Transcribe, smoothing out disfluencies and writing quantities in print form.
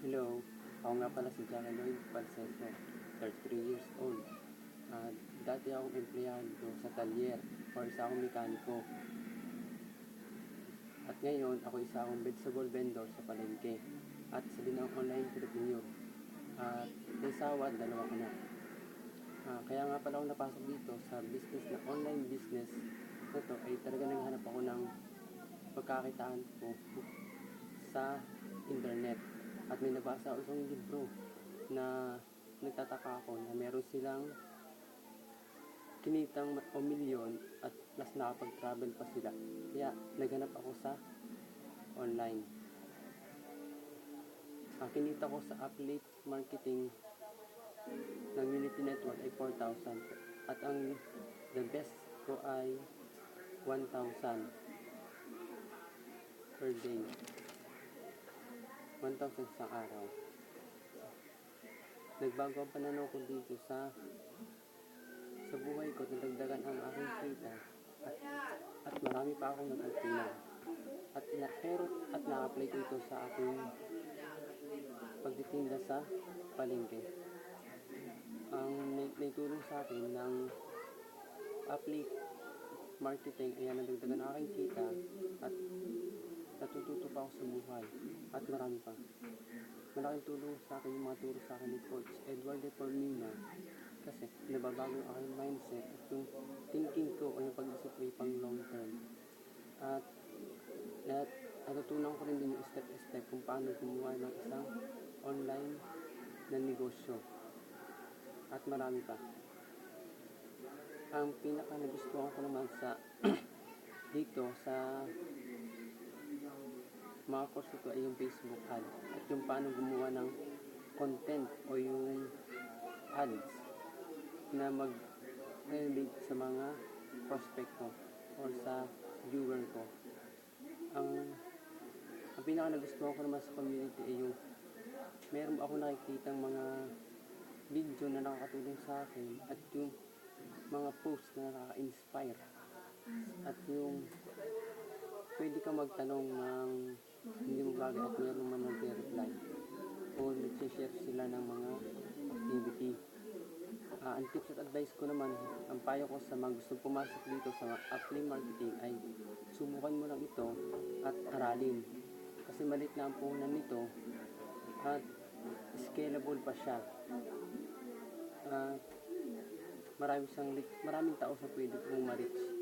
Hello, ako nga pala si John Lloyd Palseso, 33 years old. Dati akong empleyado sa talyer or isa akong mekaniko. At ngayon, ako isa akong vegetable vendor sa palengke at isa din akong online entrepreneur. At may asawa at dalawang anak. Kaya nga pala ako napasok dito sa business na online business na to ay talaga naghanap ako ng pagkakitaan ko sa internet. At may nabasa ako isang libro na nagtataka ako na meron silang kinitang o milyon at plus nakapag-travel pa sila. Kaya naghanap ako sa online. Ang kinita ko sa affiliate marketing ng Unity Network ay 4,000 at ang the best ko ay 1,000 per day. 1,000 sa araw. Nagbago ang pananaw ko dito sa buhay ko, nadagdagan ang aking kita at marami pa akong natutunan at na-apply ko ito sa aking pagtitinda sa palengke. Ang naitulong sa akin ng affiliate marketing ay nadagdagan ang aking kita at natututo pa ako sa buhay at marami pa. Malaking tulong sa akin yung mga turo sa akin ni Coach Edward de Formina kasi nababago yung aking mindset at yung thinking ko o yung pag-isip ko yung pang long term. At natutunan ko rin din yung step kung paano gumawa ng isang online na negosyo at marami pa. Ang pinaka nagustuhan ko naman sa dito sa mga course ito ay yung Facebook ad at yung paano gumawa ng content o yung ads na mag-relate sa mga prospect ko or sa viewer ko. Ang pinaka nagustuhan ko naman sa community ay yung meron ako nakikitang mga video na nakakatulong sa akin at yung mga post na nakaka-inspire at yung pwede ka magtanong ng hindi mo bagay at meron man mag-reply o nag-share sila ng mga activity. Ang tips at advice ko naman, ang payo ko sa mga gustong pumasok dito sa affiliate marketing ay subukan mo lang ito at aralin kasi maliit na ang puhunan nito at scalable pa siya. Maraming tao sa pwede kong ma-reach